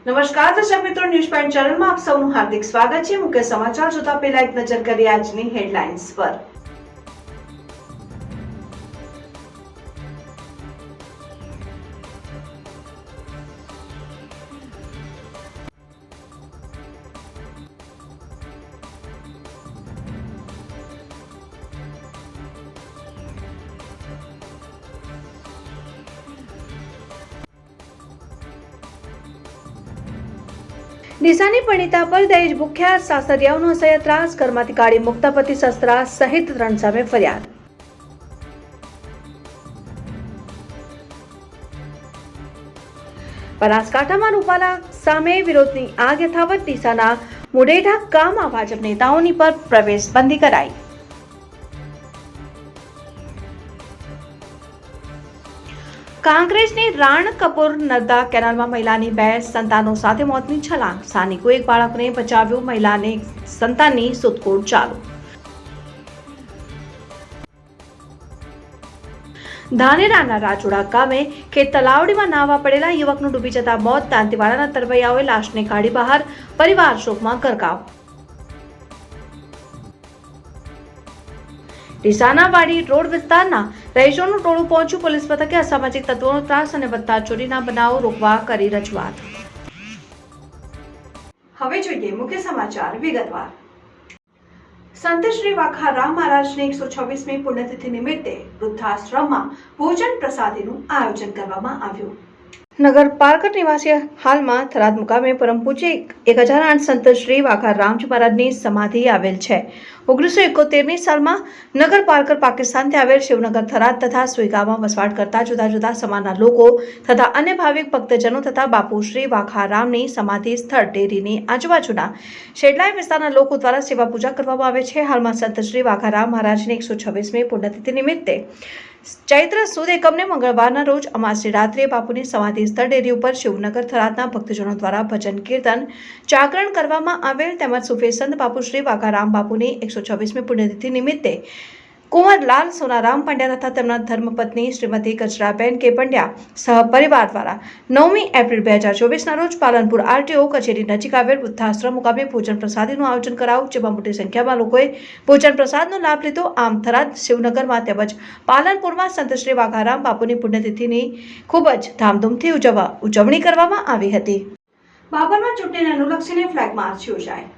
નમસ્કાર દર્શક મિત્રો, ન્યૂઝ પોઈન્ટ ચેનલમાં આપ સૌનું હાર્દિક સ્વાગત છે। મુખ્ય સમાચાર જોતા પહેલા એક નજર કરીએ આજની હેડલાઇન્સ પર। ડીસાની પરિણીતા પર દહેજ ભૂખ્યા સાસરિયાઓનો અસહ્ય ત્રાસ, ઘરમાંથી કાઢી મુકતા પતિ સસરા સહિત 3 સામે ફરિયાદ। બનાસકાંઠામાં રૂપાલા સામે વિરોધની આગ યથાવત, ડીસાના મુઢેઠા ગામમાં ભાજપ નેતાઓની પર પ્રવેશબંધી કરાઈ। કાંકરેજની રાણકપુર નર્મદા કેનાલમાં મહિલાની 2 સંતાનો સાથે મોતની છલાંગ, સ્થાનિકોએ એક બાળકને બચાવ્યું, મહિલાને સંતાનની શોધખોળ ચાલુ। ધાનેરાના રાજોડા ગામે ખેત તલાવડીમાં નાહવા પડેલા યુવકનું ડૂબી જતા મોત, દાંતીવાડાના તરવૈયાઓએ લાશને કાઢી બહાર, પરિવાર શોકમાં ગરકાવ। ડીસાના વાડી રોડ વિસ્તારના રહીશોનું ટોળું પહોંચ્યું પોલીસ મથકે, અસામાજિક તત્વોનો ત્રાસ અને વધતા ચોરીના બનાવો રોકવા કરી રજૂઆત। હવે જોઈએ મુખ્ય સમાચાર વિગતવાર। સંત શ્રી વાઘારામ મહારાજની 126મી પુણ્યતિથિ નિમિત્તે વૃદ્ધાશ્રમમાં ભોજન પ્રસાદીનું આયોજન કરવામાં આવ્યું। નગર પાર્કર નિવાસી હાલમાં થરાદ મુકામે પરમ પૂજ્ય 1008 સંત શ્રી વાઘારામજી મહારાજની સમાધિ આવેલ છે। 1971ની સાલમાં નગર પાર્કર પાકિસ્તાનથી આવેલ શિવનગર, થરાદ તથા સુઈગામમાં વસવાટ કરતા જુદા જુદા સમાજના લોકો તથા અન્ય ભાવિક ભક્તજનો તથા બાપુ શ્રી વાઘારામની સમાધિ સ્થળ ડેરીની આજુબાજુના શેડલાઈ વિસ્તારના લોકો દ્વારા સેવા પૂજા કરવામાં આવે છે। હાલમાં સંત શ્રી વાઘારામ મહારાજની 126મી પુણ્યતિથિ નિમિત્તે ચૈત્ર સુદ એકમને મંગળવારના રોજ અમાસની રાત્રે બાપુની સમાધિ સ્થળ ડેરી ઉપર શિવનગર, થરાદના ભક્તજનો દ્વારા ભજન કીર્તન જાગરણ કરવામાં આવેલ, તેમજ સુફી સંત બાપુ શ્રી વાઘારામ બાપુની 126મી પુણ્યતિથિ નિમિત્તે કુંવરલાલ સોનારામ પંડ્યા તથા તેમના ધર્મપત્ની શ્રીમતી ગજરાબેન કે પંડ્યા સહપરિવાર દ્વારા 9મી એપ્રિલ 2024ના રોજ પાલનપુર આરટીઓ કચેરી નજીક આવેલ વૃદ્ધાશ્રમ મુકામે ભોજન પ્રસાદીનું આયોજન કરાયું, જેમાં મોટી સંખ્યામાં લોકોએ ભોજન પ્રસાદનો લાભ લીધો। આમ થરાદ, શિવનગરમાં તેમજ પાલનપુરમાં સંત શ્રી વાઘારામ બાપુની પુણ્યતિથિની ખૂબ જ ધામધૂમથી ઉજવણી કરવામાં આવી હતી। બાબરમાં ચૂંટણીને અનુલક્ષીને ફ્લેગ માર્ચ યોજાઈ।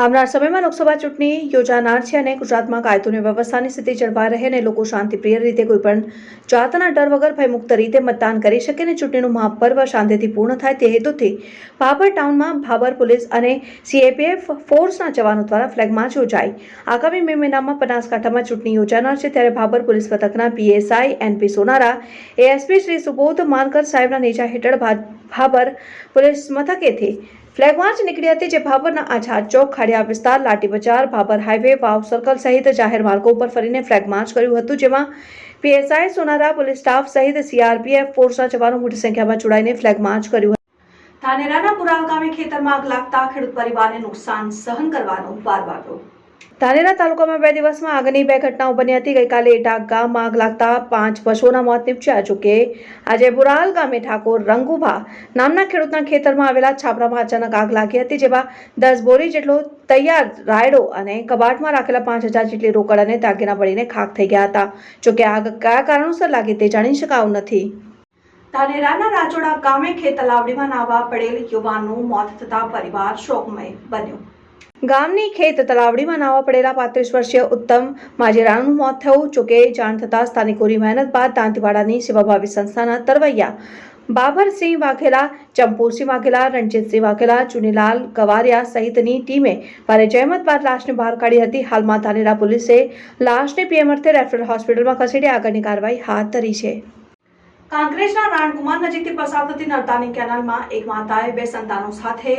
આવનાર સમયમાં લોકસભા ચૂંટણી યોજાનાર છે અને ગુજરાતમાં કાયદો અને વ્યવસ્થાની સ્થિતિ જળવાઈ રહે અને લોકો શાંતિપ્રિય રીતે કોઈપણ જાતના ડર વગર ભયમુક્ત રીતે મતદાન કરી શકે અને ચૂંટણીનું મહાપર્વ શાંતિથી પૂર્ણ થાય તે હેતુથી ભાભર ટાઉનમાં ભાભર પોલીસ અને સીએપીએફ ફોર્સના જવાનો દ્વારા ફ્લેગ માર્ચ યોજાઈ। આગામી મે મહિનામાં બનાસકાંઠામાં ચૂંટણી યોજાનાર છે, ત્યારે ભાભર પોલીસ મથકના PSI NP Sonara, ASP Shri Subodh Mankar સાહેબના નેજા હેઠળ ભાભર પોલીસ મથકેથી ફ્લેગ માર્ચ નીકળી હતી, જે ભાભરના આઝાદ ચોક, ખાડિયા વિસ્તાર, લાઠી બજાર, ભાભર હાઈવે, વાવ સર્કલ સહિત જાહેર માર્ગો ઉપર ફરીને ફ્લેગ માર્ચ કર્યું હતું, જેમાં પીએસઆઈ સોનારા, પોલીસ સ્ટાફ સહિત સીઆરપીએફ ફોર્સના જવાનો મોટી સંખ્યામાં જોડાઈને ફ્લેગ માર્ચ કર્યું હતું। ધાનેરાના પુરાલ ગામે ખેતરમાં આગ લાગતા ખેડૂત પરિવારને નુકસાન સહન કરવાનો વારો આવ્યો। ધાનેરા તાલુકામાં 2 દિવસમાં આગની 2 ઘટનાઓ બની હતી। ગઈકાલે એટા ગામમાં આગ લાગતા 5 પશુઓના મોત નીપજ્યા, જોકે આજે પુરાલ ગામે ઠાકોર રંગુભા નામના ખેડૂતના ખેતરમાં આવેલા છાપરામાં અચાનક આગ લાગી હતી, જેમાં 10 બોરી જેટલો તૈયાર રાયડો અને કબાટમાં રાખેલા 5000 જેટલી રોકડ અને દાગીના બળીને ખાખ થઈ ગયા હતા। જોકે આગ કયા કારણોસર લાગી તે જાણી શકાયું નથી। ધાનેરાના રાજોડા ગામે ખેત તલાવડીમાં નાહવા પડેલ યુવાનનું મોત થતા પરિવાર શોકમય બન્યો। ગામની ખેત તલાવડીમાં નાહવા પડેલા 35 વર્ષીય ઉત્તમ માજીરાનું મોત થયું। જોકે જાણ થતાં સ્થાનિકોની મહેનત બાદ દાંતીવાડાની સેવાભાવી સંસ્થાના તરવૈયા બાબરસિંહ વાઘેલા, ચંપુરસિંહ વાઘેલા, રણજીતસિંહ વાઘેલા, ચુનીલાલ ગવારિયા સહિતની ટીમે ભારે જહેમત બાદ લાશને બહાર કાઢી હતી। હાલમાં ધાનેરા પોલીસે લાશને પીએમ અર્થે રેફરલ હોસ્પિટલમાં ખસેડી આગળની કાર્યવાહી હાથ ધરી છે। કાંકરેજના રાણકુમાર નજીકથી પસાર થતી નર્મદાની કેનાલમાં એક માતાએ 2 સંતાનો સાથે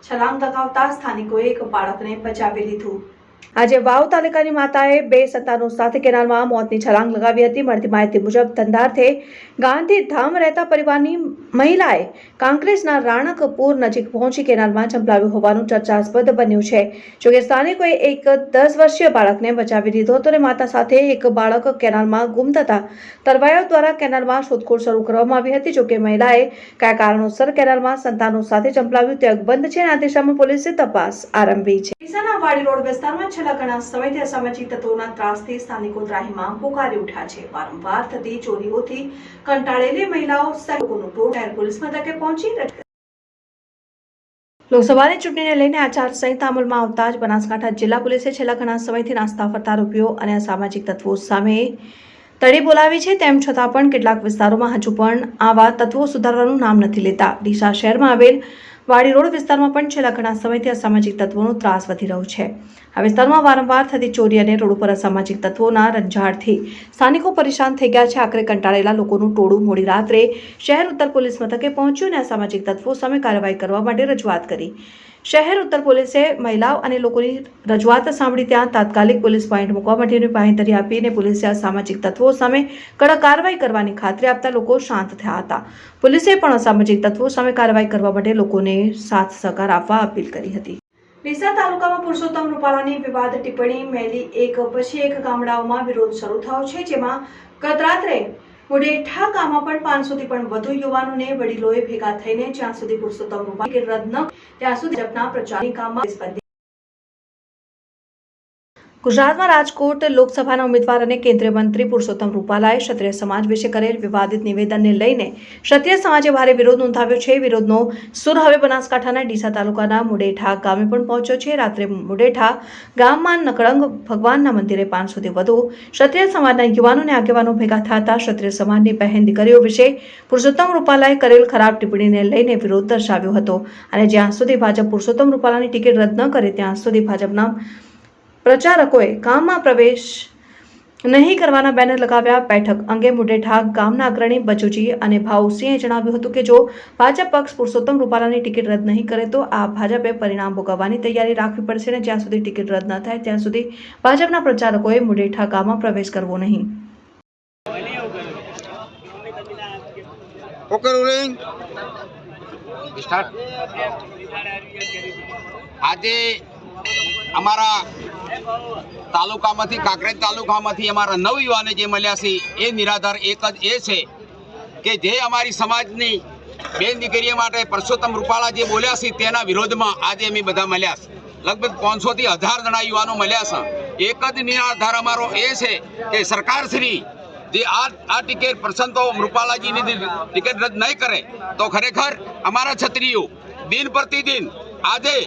છલાંગ લગાવતા સ્થાનિકોએ એક બાળકને બચાવી લીધું। આજે વાવ તાલુકાની માતાએ 2 સંતાનો સાથે કેનાલમાં મોતની છલાંગ લગાવી હતી. મળતી માહિતી મુજબ ધંધાર્થે ગાંધીધામ રહેતા પરિવારની મહિલાએ કાંકરેજના રાણકપુર નજીક પહોંચી કેનાલમાં ઝંપલાવ્યું હોવાનું ચર્ચાસ્પદ બન્યું છે. જોકે સ્થાનિકોએ એક 10 વર્ષીય બાળકને બચાવી લીધો હતો અને માતા સાથે એક બાળક કેનાલમાં ગુમ થતા તરવાયાઓ દ્વારા કેનાલમાં શોધખોળ શરૂ કરવામાં આવી હતી. જોકે મહિલાએ કયા કારણોસર કેનાલમાં સંતાનો સાથે ઝંપલાવ્યું તે અકબંધ છે અને આ દિશામાં પોલીસે તપાસ આરંભી છે. ડીસાના વાડી રોડ વિસ્તારમાં છેલ્લા ઘણા સમયથી અસામાજિક તત્વોના ત્રાસથી સ્થાનિકો ત્રાહિમામ પોકારી ઉઠ્યા છે. વારંવાર થતી ચોરીઓથી કંટાળેલી મહિલાઓ લોકોનું ટોળું શહેર પોલીસ મથકે પહોંચી લોકસભાની ચૂંટણીને લઈને આચારસંહિતા અમલમાં આવતા જ બનાસકાંઠા જિલ્લા પોલીસે છેલ્લા ઘણા સમયથી નાસ્તા ફરતા આરોપીઓ અને અસામાજિક તત્વો સામે તડી બોલાવી છે. તેમ છતાં પણ કેટલાક વિસ્તારોમાં હજુ પણ આવા તત્વો સુધારવાનું નામ નથી લેતા. ડીસા શહેરમાં આવેલ વાડી રોડ વિસ્તારમાં પણ છેલ્લા ઘણા સમયથી અસામાજિક તત્વોનો ત્રાસ વધી રહ્યો છે. આ વિસ્તારમાં વારંવાર થતી ચોરી અને રોડ ઉપર અસામાજિક તત્વોના રંજાડથી સ્થાનિકો પરેશાન થઈ ગયા છે. આખરે કંટાળેલા લોકોનું ટોળું મોડી રાત્રે શહેર ઉત્તર પોલીસ મથકે પહોંચ્યું અને અસામાજિક તત્વો સામે કાર્યવાહી કરવા માટે રજૂઆત કરી. શહેર ઉત્તર પોલીસે મહિલાઓ અને લોકોની રજૂઆત સાંભળી ત્યાં તાત્કાલિક પોલીસ પોઈન્ટ મૂકવા માટેની બાંહેધરી આપીને પોલીસે અસામાજિક તત્વો સામે કડક કાર્યવાહી કરવાની ખાતરી આપતા લોકો શાંત થયા હતા. પોલીસે પણ અસામાજિક તત્વો સામે કાર્યવાહી કરવા માટે લોકોને સાથ સહકાર આપવા અપીલ કરી હતી. ડીસા તાલુકામાં પુરુષોત્તમ રૂપાલાની વિવાદ ટિપ્પણી મેલી એક પછી એક ગામડાઓમાં વિરોધ શરૂ થયો છે. જેમાં ગત રાત્રે મુડેઠા ગામમાં પણ 500 થી પણ વધુ યુવાનોને વડીલોએ ભેગા થઈને જ્યાં સુધી પુરુષોત્તમ રૂપાલા રદ ન ત્યાં સુધી ભાજપના પ્રચારની કામમાં ગુજરાતમાં રાજકોટ લોકસભાના ઉમેદવાર અને કેન્દ્રીય મંત્રી પુરુષોત્તમ રૂપાલાએ ક્ષત્રિય સમાજ વિશે કરેલ વિવાદિત નિવેદનને લઈને ક્ષત્રિય સમાજે ભારે વિરોધ નોંધાવ્યો છે. વિરોધનો સૂર હવે બનાસકાંઠાના ડીસા તાલુકાના મુડેઠા ગામે પણ પહોંચ્યો છે. રાત્રે મુડેઠા ગામમાં નકળંગ ભગવાનના મંદિરે 500 થી વધુ ક્ષત્રિય સમાજના યુવાનો અને આગેવાનો ભેગા થતા ક્ષત્રિય સમાજની બહેન દીકરીઓ વિશે પુરુષોત્તમ રૂપાલાએ કરેલ ખરાબ ટિપ્પણીને લઈને વિરોધ દર્શાવ્યો હતો અને જ્યાં સુધી ભાજપ પુરુષોત્તમ રૂપાલાની ટિકિટ રદ ન કરે ત્યાં સુધી ભાજપના પ્રચારકોએ ગામમાં પ્રવેશ નહીં કરવાના બેનર લગાવ્યા. બેઠક અંગે મુડેઠા ગામના અગ્રણી બચુજી અને ભાઉસિંહે જણાવ્યું હતું કે જો ભાજપ પક્ષ પુરુષોત્તમ રૂપાલાની ટિકિટ રદ નહીં કરે તો આ ભાજપે પરિણામ ભોગવવાની તૈયારી રાખવી પડશે અને જ્યાં સુધી ટિકિટ રદ ન થાય ત્યાં સુધી ભાજપના પ્રચારકોએ મુડેઠા ગામમાં પ્રવેશ કરવો નહીં. આજે અમારા તાલુકામાંથી કાંકરેજ તાલુકામાંથી અમારા નવયુવાને જે મળ્યા છે એ નિરાધાર એક જ એ છે કે જે અમારી સમાજની બેન દીકરીઓ માટે પુરુષોત્તમ રૂપાલા જે બોલ્યા છે તેના વિરોધમાં આજે અમે બધા મળ્યા છે. લગભગ 500 થી 1000 જણા યુવાનો મળ્યા છે. એક જ નિરાધાર અમારો એ છે કે સરકારશ્રી જે આ ટિકિટ પુરુષોત્તમ રૂપાલાજીની ટિકિટ રદ નહીં કરે તો ખરેખર અમારા ક્ષત્રિયો દિન પ્રતિદિન આજે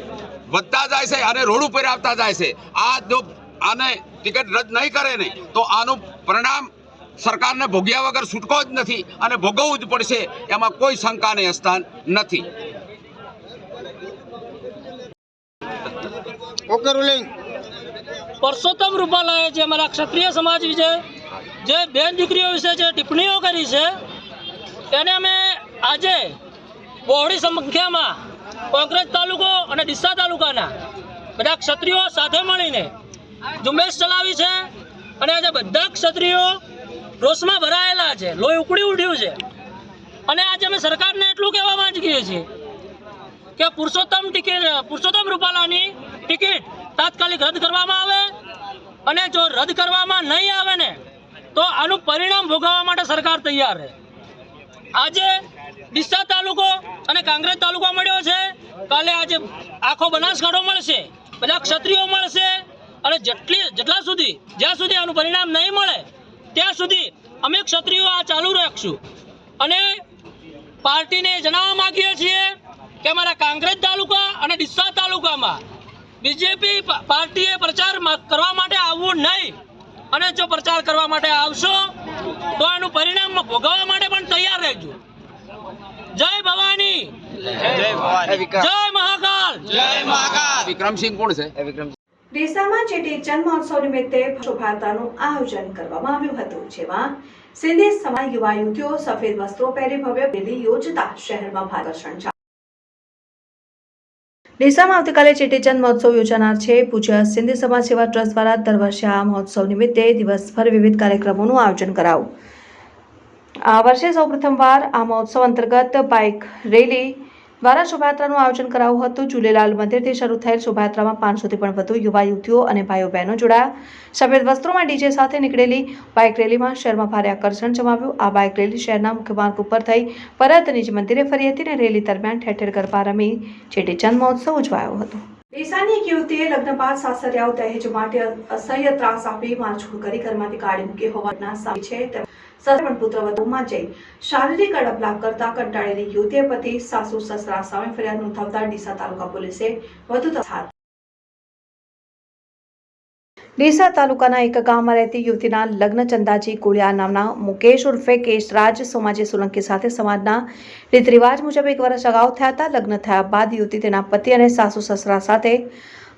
વધતા જાય છે અને રોડ ઉપર આવતા જાય છે. આ જો આને ટિકિટ રદ નહીં કરે ને તો આનું પરિણામ સરકારને ભોગ્યા વગર છૂટકો જ નથી અને ભોગવવું જ પડશે. એમાં કોઈ શંકાને સ્થાન નથી. પુરુષોત્તમ રૂપાલાએ જે અમારા ક્ષત્રિય સમાજ વિશે જે બેન દીકરીઓ વિશે જે ટિપ્પણીઓ કરી છે તેને અમે આજે બહોળી સંખ્યામાં કાંકરેજ તાલુકો અને ડીસા તાલુકાના બધા ક્ષત્રિયો સાથે મળીને ઝુંબેશ ચલાવી છે અને આજે બધા ક્ષત્રિયો રોષમાં ભરાયેલા છે. લોહી ઉકળી ઉઠ્યું છે અને આજે અમે સરકારને એટલું કહેવા માંગીએ છીએ કે પુરુષોત્તમ રૂપાલાની ટિકિટ તાત્કાલિક રદ કરવામાં આવે અને જો રદ કરવામાં નહીં આવે ને તો આનું પરિણામ ભોગવવા માટે સરકાર તૈયાર છે. આજે ડીસા તાલુકો અને કાંકરેજ તાલુકો મળ્યો છે. કાલે આજે આખો બનાસકાંઠો મળશે, બધા ક્ષત્રિયો મળશે અને જ્યાં સુધી આનું પરિણામ નહીં મળે ત્યાં સુધી અમે ક્ષત્રિયો આ ચાલુ રાખશું. અને પાર્ટીને જણાવવા માંગીએ છીએ કે અમારા કાંકરેજ તાલુકા અને ડીસા તાલુકામાં બીજેપી પાર્ટીએ પ્રચાર કરવા માટે આવવું નહીં અને જો પ્રચાર કરવા માટે આવશો તો આનું પરિણામ ભોગવવા માટે પણ તૈયાર રહેજો. જય ભવાની, જય મહાકાલ, જય મહાકાલ. વિક્રમસિંહ કોણ છે? ડીસામાં ચેટીચંદ મહોત્સવ નિમિત્તે શોભાયાત્રાનું આયોજન કરવામાં આવ્યું હતું. જેમાં સિંધી સમાજ યુવા યુવતીઓ સફેદ વસ્ત્રો પહેરી ભવ્ય રેલી યોજતા શહેરમાં ભારે આકર્ષણ ડીસામાં આવતીકાલે ચેટીચંદ મહોત્સવ યોજાનાર છે. પૂજ્ય સિંધી સમાજ સેવા ટ્રસ્ટ દ્વારા દર વર્ષે આ મહોત્સવ નિમિત્તે દિવસભર વિવિધ કાર્યક્રમોનું આયોજન કરાયું. આ વર્ષે સૌપ્રથમવાર આ મહોત્સવ અંતર્ગત બાઇક રેલી દ્વારા શોભાયાત્રાનું આયોજન કરાયું હતું. ઝૂલેલાલ મંદિરથી શરૂ થયેલ શોભાયાત્રામાં 500થી પણ વધુ યુવા યુવતીઓ અને ભાઈઓ બહેનો જોડાયા. સફેદ વસ્ત્રોમાં ડીજે સાથે નીકળેલી બાઇક રેલીમાં શહેરમાં ભારે આકર્ષણ જમાવ્યું. આ બાઇક રેલી શહેરના મુખ્ય માર્ગ ઉપર થઈ પરત નિજ મંદિરે ફરી હતી અને રેલી દરમિયાન ઠેર ઠેર ગરબા રમી ચેટીચંદ મહોત્સવ ઉજવાયો હતો. ડીસાની એક યુવતીએ લગ્ન બાદ સાસરિયાઓ દહેજ માટે અસહ્ય ત્રાસ આપી મારઝૂડ કરી ઘરમાંથી કાઢી મૂકી હોવાના સામે છે. પણ પુત્રવધુમાં જઈ શારીરિક અડપલાપ કરતા કંટાળેલી યુવતીએ પતિ સાસુ સસરા સામે ફરિયાદ નોંધાવતા ડીસા તાલુકા પોલીસે વધુ તપાસ. ડીસા તાલુકાના એક ગામમાં રહેતી યુવતીના લગ્ન ચંદાજી કોળિયા નામના મુકેશ ઉર્ફે કેશરાજ સોમાજી સોલંકી સાથે સમાજના રીત રિવાજ મુજબ 1 વર્ષ અગાઉ થયા હતા. લગ્ન થયા બાદ યુવતી તેના પતિ અને સાસુ સસરા સાથે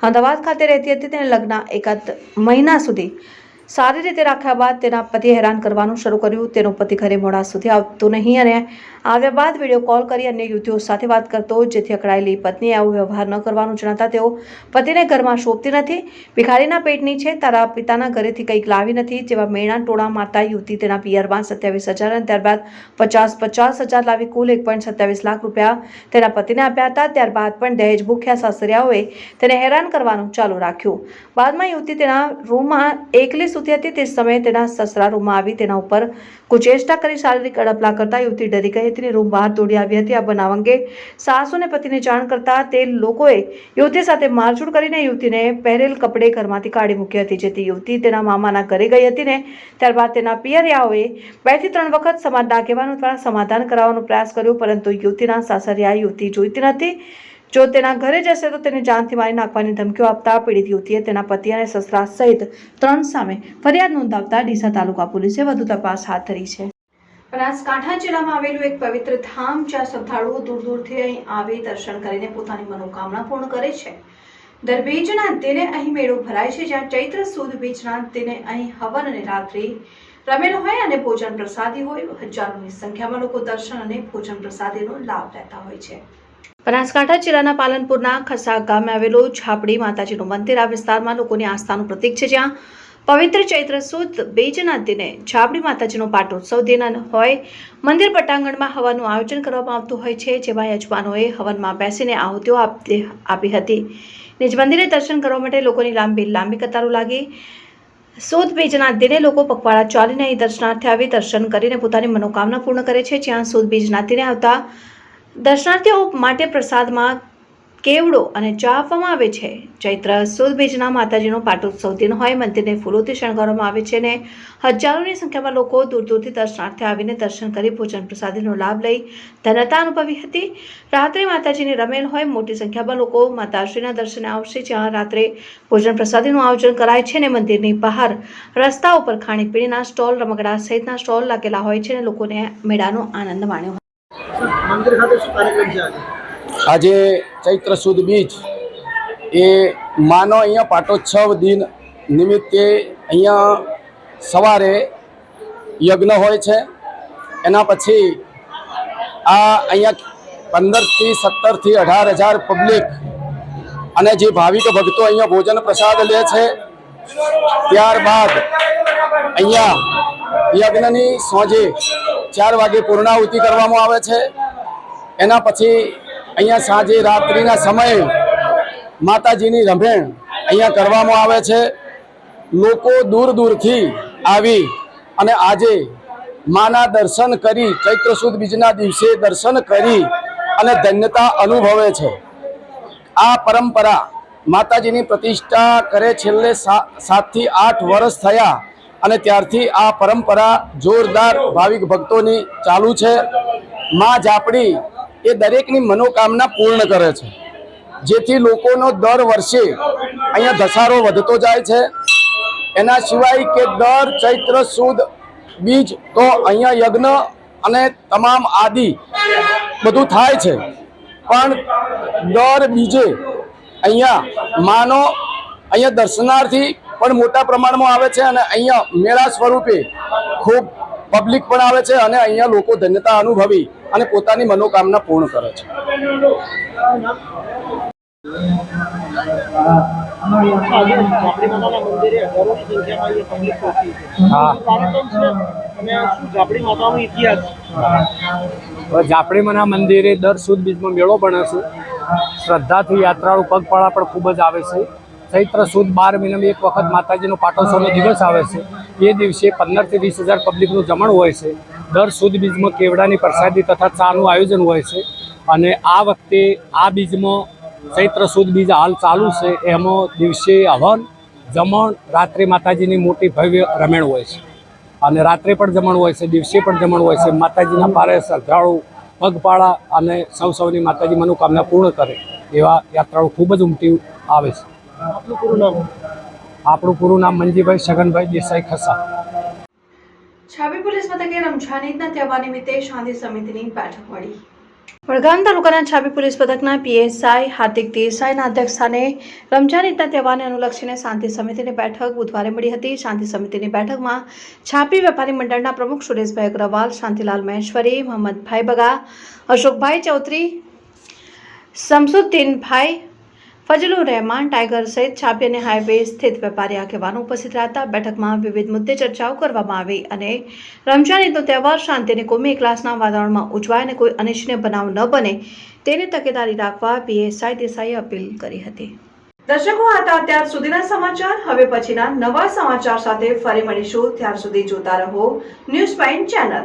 અમદાવાદ ખાતે રહેતી હતી. તેને લગ્ન એકાદ મહિના સુધી સારી રીતે રાખ્યા બાદ તેના પતિએ હેરાન કરવાનું શરૂ કર્યું. તેનો પતિ ઘરે મોડા સુધી આવતો નહીં અને આવ્યા બાદ વિડીયો કોલ કરી અન્ય યુવતીઓ સાથે વાત કરતો, જેથી અકળાયેલી પત્નીએ આવો વ્યવહાર ન કરવાનું જણાતા તેઓ પતિને ઘરમાં શોભતી નથી, ભિખારીના પેટની છે, તારા પિતાના ઘરેથી કંઈક લાવી નથી જેવા મેણા ટોળા મારતા યુવતી તેના પિયરમાં 27,000 અને ત્યારબાદ 50,000 લાવી કુલ 1.27 લાખ રૂપિયા તેના પતિને આપ્યા હતા. ત્યારબાદ પણ દહેજ ભૂખ્યા સાસરિયાઓએ તેને હેરાન કરવાનું ચાલુ રાખ્યું. બાદમાં યુવતી તેના રૂમમાં એકલી સૂતી હતી. તે સમયે તેના સસરા રૂમમાં આવી તેના ઉપર કુચેષ્ટા કરી શારીરિક અડપલા કરતા યુવતી ડરી ગઈ હતી અને રૂમ બહાર દોડી આવી હતી. આ બનાવ અંગે સાસુ અને પતિને જાણ કરતા તે લોકોએ યુવતી સાથે મારઝૂડ કરીને યુવતીને પહેરેલ કપડે ઘરમાંથી કાઢી મૂકી હતી, જેથી યુવતી તેના મામાના ઘરે ગઈ હતી ને ત્યારબાદ તેના પિયરિયાઓએ 2 થી 3 વખત સમાજના આગેવાનો દ્વારા સમાધાન કરાવવાનો પ્રયાસ કર્યો, પરંતુ યુવતીના સાસરિયા યુવતી જોઈતી નથી. જો તેના ઘરે જશે તો તેને જાનથી મારી નાખવાની ધમકીઓ આપતા પીડિત યુવતીએ તેના પતિ અને સસરા સહિત 3 સામે ફરિયાદ નોંધાવતા ડીસા તાલુકા પોલીસે વધુ તપાસ હાથ ધરી છે. બનાસકાંઠા જિલ્લામાં આવેલું એક પવિત્ર ધામ જ્યાં શ્રદ્ધાળુઓ દૂર દૂરથી અહીં આવી દર્શન કરીને પોતાની મનોકામના પૂર્ણ કરે છે. દર બીજના દિને અહીં મેળો ભરાય છે, જ્યાં ચૈત્ર સુદ બીજના દિને અહીં હવન અને રાત્રિ રમેલ હોય અને ભોજન પ્રસાદી હોય. હજારોની સંખ્યામાં લોકો દર્શન અને ભોજન પ્રસાદીનો લાભ લેતા હોય છે. બનાસકાંઠા જિલ્લાના પાલનપુરના ખસા ગામે આવેલું છાપડી માતાજીનું મંદિર આ વિસ્તારમાં લોકોની આસ્થાનું પ્રતીક છે, જ્યાં પવિત્ર ચૈત્ર સુદ બીજના દિને છાપડી માતાજીનો પાટોત્સવ દિન હોય. મંદિર પટાંગણમાં હવનનું આયોજન કરવામાં આવતું હોય છે, જેમાં યજમાનોએ હવનમાં બેસીને આહુતિઓ આપી હતી. નિજ મંદિરે દર્શન કરવા માટે લોકોની લાંબી કતારો લાગી. સુદ બીજના દિને લોકો પગપાળા ચાલીને અહીં દર્શનાર્થે આવી દર્શન કરીને પોતાની મનોકામના પૂર્ણ કરે છે. જ્યાં સુદ બીજના દિને આવતા દર્શનાર્થીઓ માટે પ્રસાદમાં કેવડો અને ચા આપવામાં આવે છે. ચૈત્ર સુદ બીજના માતાજીનો પાટોત્સવ દિન હોય. મંદિરને ફૂલોથી શણગારવામાં આવે છે અને હજારોની સંખ્યામાં લોકો દૂર દૂરથી દર્શનાર્થે આવીને દર્શન કરી ભોજન પ્રસાદીનો લાભ લઈ ધન્યતા અનુભવી હતી. રાત્રે માતાજીની રમેલ હોય. મોટી સંખ્યામાં લોકો માતાશ્રીના દર્શને આવશે, જ્યાં રાત્રે ભોજન પ્રસાદીનું આયોજન કરાય છે અને મંદિરની બહાર રસ્તા ઉપર ખાણીપીણીના સ્ટોલ, રમકડા સહિતના સ્ટોલ લાગેલા હોય છે અને લોકોને મેળાનો આનંદ માણ્યો. મંદિર ખાતે શું કાર્યક્રમ છે આજે ચૈત્ર સુદ બીજ એ માનો અહીંયા પાટોત્સવ દિન નિમિત્તે અહીંયા સવારે યજ્ઞ હોય છે. એના પછી આ અહીંયા 15થી 17થી 18,000 પબ્લિક અને જે ભાવિક ભક્તો અહીંયા ભોજન પ્રસાદ લે છે. ત્યારબાદ અહીંયા યજ્ઞની સાંજે 4 વાગે પૂર્ણાહુતિ કરવામાં આવે છે. એના પછી અહીંયા સાંજે રાત્રિના સમયે માતાજીની રમેણ અહીંયા કરવામાં આવે છે. લોકો દૂર દૂરથી આવી અને આજે માના દર્શન કરી, ચૈત્ર સુદ બીજના દિવસે દર્શન કરી અને ધન્યતા અનુભવે છે. આ પરંપરા માતાજીની પ્રતિષ્ઠા કરે છેલ્લે 7 થી 8 વર્ષ થયા અને ત્યારથી આ પરંપરા જોરદાર ભાવિક ભક્તોની ચાલુ છે. મા ઝાપડી એ દરેકની મનોકામના પૂર્ણ કરે છે, જેથી લોકોનો દર વર્ષે અહીંયા ધસારો વધતો જાય છે. એના સિવાય કે દર ચૈત્ર સુદ બીજ તો અહીંયા યજ્ઞ અને તમામ આદિ બધું થાય છે, પણ દર બીજે અહીંયા માનો અહીંયા દર્શનાર્થી પણ મોટા પ્રમાણમાં આવે છે અને અહીંયા મેળા સ્વરૂપે ખૂબ પબ્લિક પણ આવે છે અને અહીંયા લોકો ધન્યતા અનુભવી અને પોતાની મનોકામના પૂર્ણ કરે છે. જાપડીમાના મંદિરે દર સુદ બીજમાં મેળો બને છે. શ્રદ્ધાથી યાત્રાળુ પગપાળા પણ ખૂબ જ આવે છે. ચૈત્ર સુદ 12 મહિનામાં એક વખત માતાજીનો પાટોત્સવનો દિવસ આવે છે. એ દિવસે 15 થી 20,000 પબ્લિકનું જમણ હોય છે. દર સુદ બીજમાં કેવડાની પ્રસાદી તથા ચાનું આયોજન હોય છે. અને આ વખતે આ બીજમાં ચૈત્ર સુદ બીજ હાલ ચાલુ છે. એમાં દિવસે હવન, જમણ, રાત્રે માતાજીની મોટી ભવ્ય રમેણ હોય છે. અને રાત્રે પણ જમણ હોય છે, દિવસે પણ જમણ હોય છે. માતાજીના પારે શ્રદ્ધાળુ પગપાળા અને સૌની માતાજી મનોકામના પૂર્ણ કરે એવા યાત્રાળુ ખૂબ જ ઉમટી આવે છે. આપણું પૂરું નામ મંજીભાઈ છગનભાઈ દેસાઈ ખસા. છાપી પોલીસ મથકે રમઝાન ઈદના તહેવાર નિમિત્તે શાંતિ સમિતિની બેઠક મળી. વડગામ તાલુકાના છાપી પોલીસ મથકના પીએસઆઈ હાર્દિક દેસાઈના અધ્યક્ષસ્થાને રમઝાન ઈદના તહેવારને અનુલક્ષીને શાંતિ સમિતિની બેઠક બુધવારે મળી હતી. શાંતિ સમિતિની બેઠકમાં છાપી વેપારી મંડળના પ્રમુખ સુરેશભાઈ અગ્રવાલ, શાંતિલાલ મહેશ્વરી, મોહમ્મદભાઈ બગા, અશોકભાઈ ચૌધરી, શમસુદ્દીનભાઈ, ફજલુર રહેમાન, ટાઈગર સહિત છાપી અને હાઈવે સ્થિત વેપારી આગેવાનો ઉપસ્થિત રહ્યા હતા. બેઠકમાં વિવિધ મુદ્દે ચર્ચાઓ કરવામાં આવી અને રમઝાન ઈદનો તહેવાર શાંતિ અને કોમી એકલાસના વાતાવરણમાં ઉજવાય અને કોઈ અનિચ્છનીય બનાવ ન બને તેની તકેદારી રાખવા પીએસઆઈ દેસાઈએ અપીલ કરી હતી. દર્શકો, હતા અત્યાર સુધીના સમાચાર. હવે પછીના નવા સમાચાર સાથે ફરી મળીશું. ત્યાર સુધી જોતા રહો ન્યૂઝ પોઈન્ટ ચેનલ.